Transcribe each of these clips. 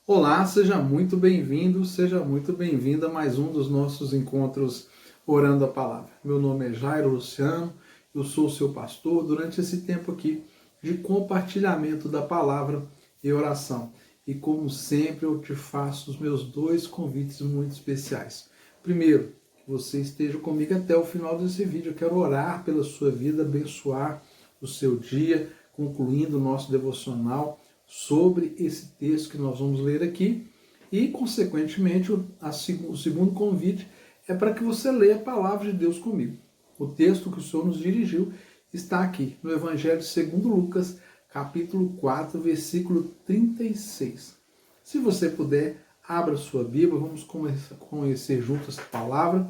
Olá, seja muito bem-vindo, seja muito bem-vinda a mais um dos nossos encontros Orando a Palavra. Meu nome é Jairo Luciano, eu sou o seu pastor durante esse tempo aqui de compartilhamento da palavra e oração. E como sempre eu te faço os meus dois convites muito especiais. Primeiro, que você esteja comigo até o final desse vídeo. Eu quero orar pela sua vida, abençoar o seu dia, concluindo o nosso devocional sobre esse texto que nós vamos ler aqui. E, consequentemente, o segundo convite é para que você leia a palavra de Deus comigo. O texto que o Senhor nos dirigiu está aqui, no Evangelho segundo Lucas, capítulo 4, versículo 36. Se você puder, abra sua Bíblia, vamos conhecer juntos essa palavra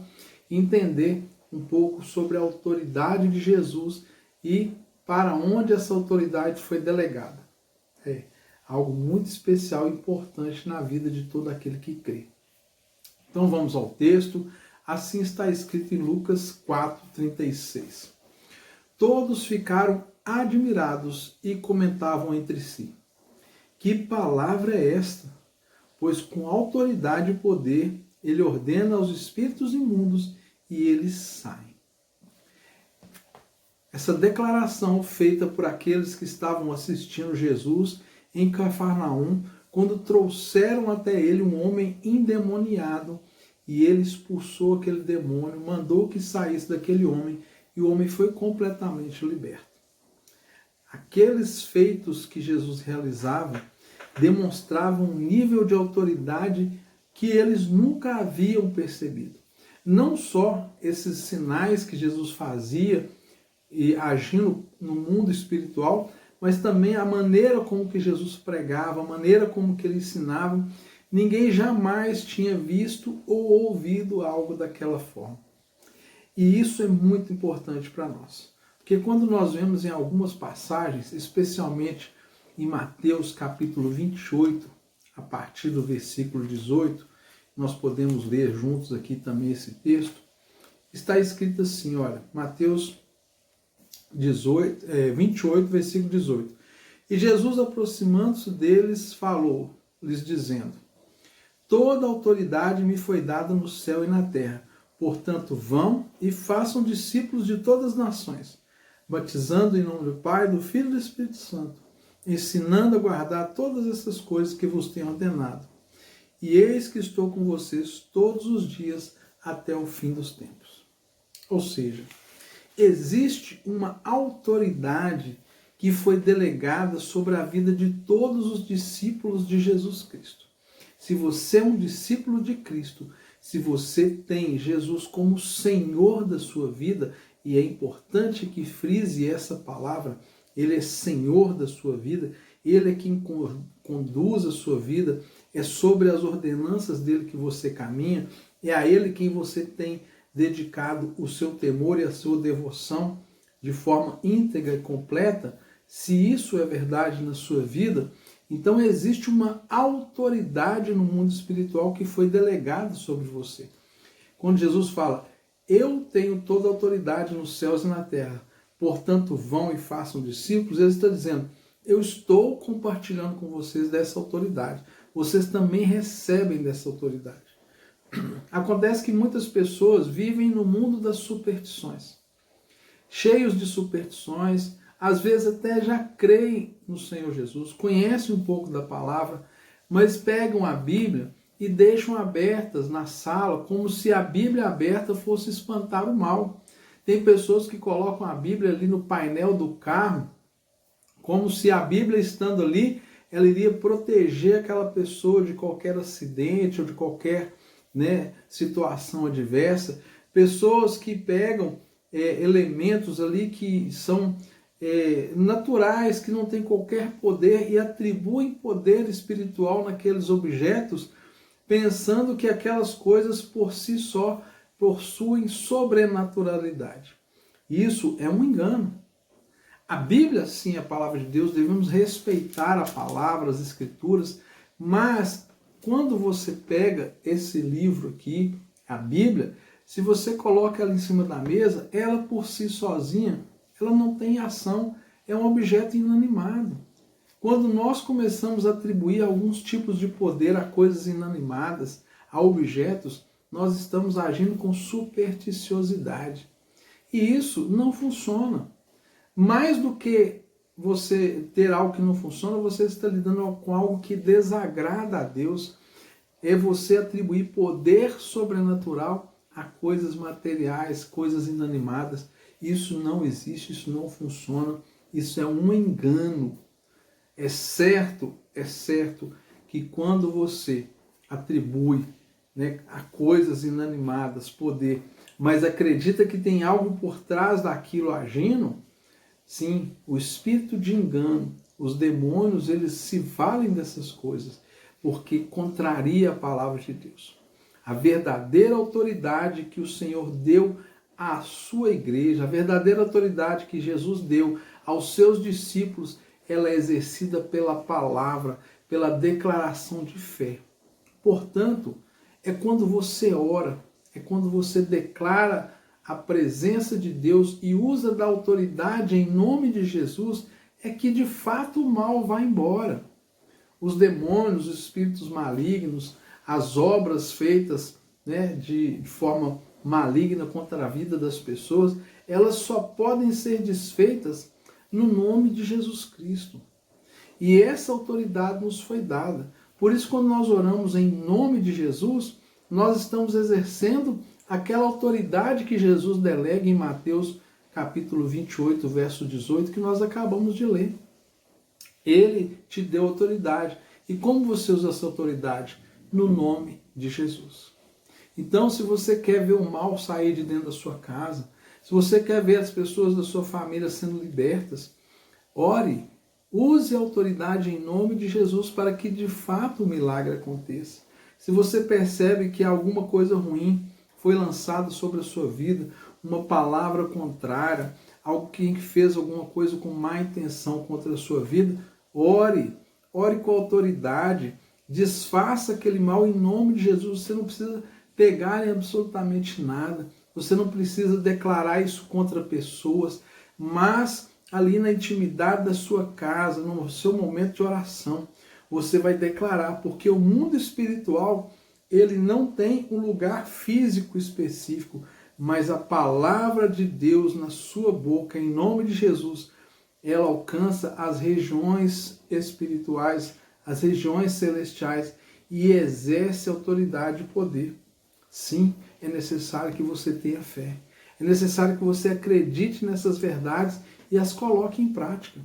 e entender um pouco sobre a autoridade de Jesus e para onde essa autoridade foi delegada. É algo muito especial e importante na vida de todo aquele que crê. Então vamos ao texto. Assim está escrito em Lucas 4:36. Todos ficaram admirados e comentavam entre si: que palavra é esta? Pois com autoridade e poder ele ordena aos espíritos imundos e eles saem. Essa declaração feita por aqueles que estavam assistindo Jesus em Cafarnaum, quando trouxeram até ele um homem endemoniado, e ele expulsou aquele demônio, mandou que saísse daquele homem, e o homem foi completamente liberto. Aqueles feitos que Jesus realizava demonstravam um nível de autoridade que eles nunca haviam percebido. Não só esses sinais que Jesus fazia e agindo no mundo espiritual, mas também a maneira como que Jesus pregava, a maneira como que ele ensinava. Ninguém jamais tinha visto ou ouvido algo daquela forma. E isso é muito importante para nós. Porque quando nós vemos em algumas passagens, especialmente em Mateus capítulo 28, a partir do versículo 18, nós podemos ler juntos aqui também esse texto, está escrito assim, olha, Mateus 28, versículo 18. E Jesus, aproximando-se deles, falou-lhes dizendo: toda autoridade me foi dada no céu e na terra. Portanto, vão e façam discípulos de todas as nações, batizando em nome do Pai, do Filho e do Espírito Santo, ensinando a guardar todas essas coisas que vos tenho ordenado. E eis que estou com vocês todos os dias até o fim dos tempos. Ou seja, existe uma autoridade que foi delegada sobre a vida de todos os discípulos de Jesus Cristo. Se você é um discípulo de Cristo, se você tem Jesus como Senhor da sua vida, e é importante que frise essa palavra, Ele é Senhor da sua vida, Ele é quem conduz a sua vida, é sobre as ordenanças dele que você caminha, é a Ele quem você tem dedicado o seu temor e a sua devoção de forma íntegra e completa. Se isso é verdade na sua vida, então existe uma autoridade no mundo espiritual que foi delegada sobre você. Quando Jesus fala, eu tenho toda a autoridade nos céus e na terra, portanto vão e façam discípulos, ele está dizendo, eu estou compartilhando com vocês dessa autoridade. Vocês também recebem dessa autoridade. Acontece que muitas pessoas vivem no mundo das superstições, cheios de superstições, às vezes até já creem no Senhor Jesus, conhecem um pouco da palavra, mas pegam a Bíblia e deixam abertas na sala, como se a Bíblia aberta fosse espantar o mal. Tem pessoas que colocam a Bíblia ali no painel do carro, como se a Bíblia estando ali, ela iria proteger aquela pessoa de qualquer acidente ou de qualquer situação adversa. Pessoas que pegam elementos ali que são naturais, que não têm qualquer poder e atribuem poder espiritual naqueles objetos, pensando que aquelas coisas por si só possuem sobrenaturalidade. Isso é um engano. A Bíblia, sim, a palavra de Deus, devemos respeitar a palavra, as escrituras, mas quando você pega esse livro aqui, a Bíblia, se você coloca ela em cima da mesa, ela por si sozinha, ela não tem ação, é um objeto inanimado. Quando nós começamos a atribuir alguns tipos de poder a coisas inanimadas, a objetos, nós estamos agindo com supersticiosidade. E isso não funciona. Mais do que você ter algo que não funciona, você está lidando com algo que desagrada a Deus. É você atribuir poder sobrenatural a coisas materiais, coisas inanimadas. Isso não existe, isso não funciona, isso é um engano. É certo que quando você atribui, né, a coisas inanimadas poder, mas acredita que tem algo por trás daquilo agindo, sim, o espírito de engano, os demônios, eles se valem dessas coisas, porque contraria a palavra de Deus. A verdadeira autoridade que o Senhor deu à sua igreja, a verdadeira autoridade que Jesus deu aos seus discípulos, ela é exercida pela palavra, pela declaração de fé. Portanto, é quando você ora, é quando você declara a presença de Deus e usa da autoridade em nome de Jesus, é que de fato o mal vai embora. Os demônios, os espíritos malignos, as obras feitas, né, de forma maligna contra a vida das pessoas, elas só podem ser desfeitas no nome de Jesus Cristo. E essa autoridade nos foi dada. Por isso, quando nós oramos em nome de Jesus, nós estamos exercendo aquela autoridade que Jesus delega em Mateus capítulo 28, verso 18, que nós acabamos de ler. Ele te deu autoridade. E como você usa essa autoridade? No nome de Jesus. Então, se você quer ver o mal sair de dentro da sua casa, se você quer ver as pessoas da sua família sendo libertas, ore, use a autoridade em nome de Jesus para que de fato o milagre aconteça. Se você percebe que alguma coisa ruim foi lançada sobre a sua vida, uma palavra contrária, algo que fez alguma coisa com má intenção contra a sua vida, ore com autoridade, desfaça aquele mal em nome de Jesus. Você não precisa pegar em absolutamente nada, você não precisa declarar isso contra pessoas, mas ali na intimidade da sua casa, no seu momento de oração, você vai declarar, porque o mundo espiritual, ele não tem um lugar físico específico, mas a palavra de Deus na sua boca, em nome de Jesus, ela alcança as regiões espirituais, as regiões celestiais e exerce autoridade e poder. Sim, é necessário que você tenha fé. É necessário que você acredite nessas verdades e as coloque em prática.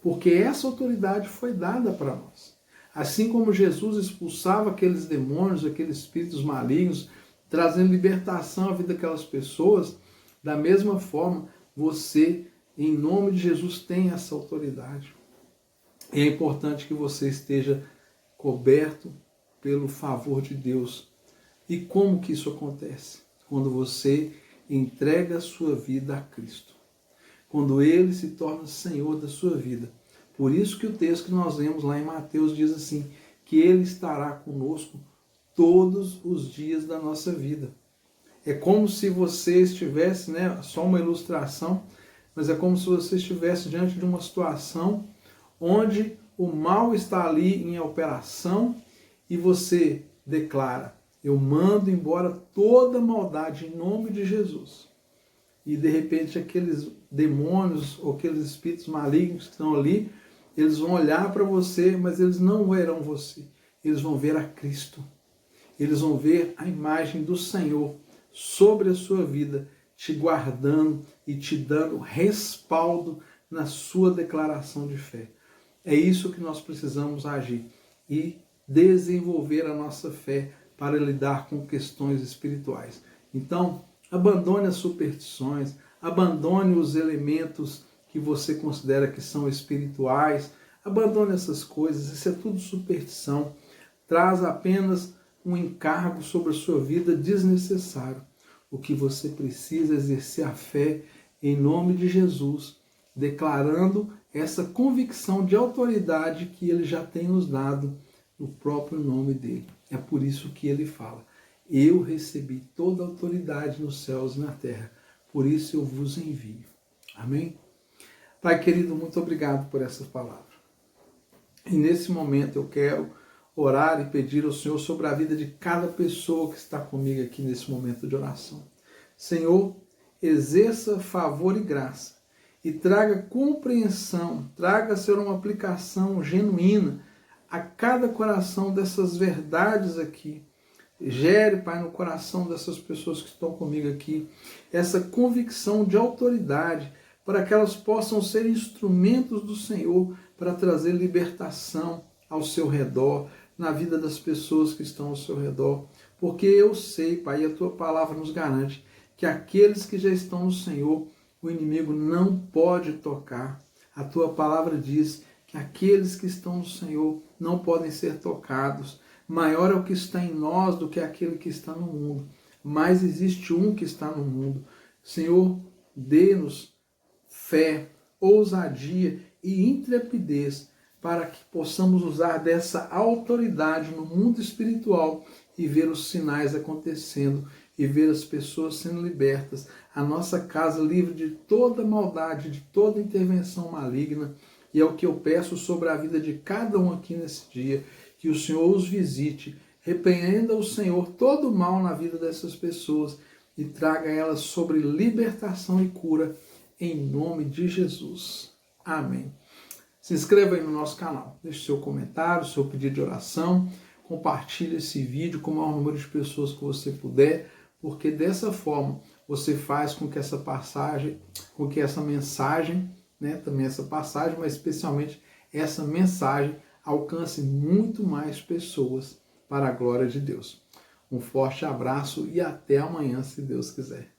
Porque essa autoridade foi dada para nós. Assim como Jesus expulsava aqueles demônios, aqueles espíritos malignos, trazendo libertação à vida daquelas pessoas, da mesma forma, você, em nome de Jesus, tem essa autoridade. E é importante que você esteja coberto pelo favor de Deus. E como que isso acontece? Quando você entrega a sua vida a Cristo. Quando Ele se torna Senhor da sua vida. Por isso que o texto que nós lemos lá em Mateus diz assim, que Ele estará conosco todos os dias da nossa vida. É como se você estivesse, né, só uma ilustração, mas é como se você estivesse diante de uma situação onde o mal está ali em operação e você declara, eu mando embora toda maldade em nome de Jesus. E de repente aqueles demônios ou aqueles espíritos malignos que estão ali, eles vão olhar para você, mas eles não verão você. Eles vão ver a Cristo. Eles vão ver a imagem do Senhor sobre a sua vida, te guardando e te dando respaldo na sua declaração de fé. É isso que nós precisamos agir e desenvolver a nossa fé para lidar com questões espirituais. Então, abandone as superstições, abandone os elementos que você considera que são espirituais, abandone essas coisas, isso é tudo superstição. Traz apenas um encargo sobre a sua vida desnecessário. O que você precisa é exercer a fé em nome de Jesus, declarando essa convicção de autoridade que Ele já tem nos dado no próprio nome dEle. É por isso que Ele fala, eu recebi toda a autoridade nos céus e na terra, por isso eu vos envio. Amém? Pai querido, muito obrigado por essa palavra. E nesse momento eu quero orar e pedir ao Senhor sobre a vida de cada pessoa que está comigo aqui nesse momento de oração. Senhor, exerça favor e graça e traga compreensão, traga, Senhor, uma aplicação genuína a cada coração dessas verdades aqui. Gere, Pai, no coração dessas pessoas que estão comigo aqui, essa convicção de autoridade, para que elas possam ser instrumentos do Senhor para trazer libertação ao seu redor, na vida das pessoas que estão ao seu redor. Porque eu sei, Pai, e a Tua palavra nos garante que aqueles que já estão no Senhor, o inimigo não pode tocar. A Tua palavra diz que aqueles que estão no Senhor não podem ser tocados. Maior é o que está em nós do que aquele que está no mundo. Mas existe um que está no mundo. Senhor, dê-nos fé, ousadia e intrepidez para que possamos usar dessa autoridade no mundo espiritual e ver os sinais acontecendo e ver as pessoas sendo libertas, a nossa casa livre de toda maldade, de toda intervenção maligna. E é o que eu peço sobre a vida de cada um aqui nesse dia, que o Senhor os visite, repreenda o Senhor todo o mal na vida dessas pessoas e traga elas sobre libertação e cura, em nome de Jesus. Amém. Se inscreva aí no nosso canal, deixe seu comentário, seu pedido de oração, compartilhe esse vídeo com o maior número de pessoas que você puder, porque dessa forma você faz com que essa mensagem, também essa passagem, mas especialmente essa mensagem alcance muito mais pessoas para a glória de Deus. Um forte abraço e até amanhã, se Deus quiser.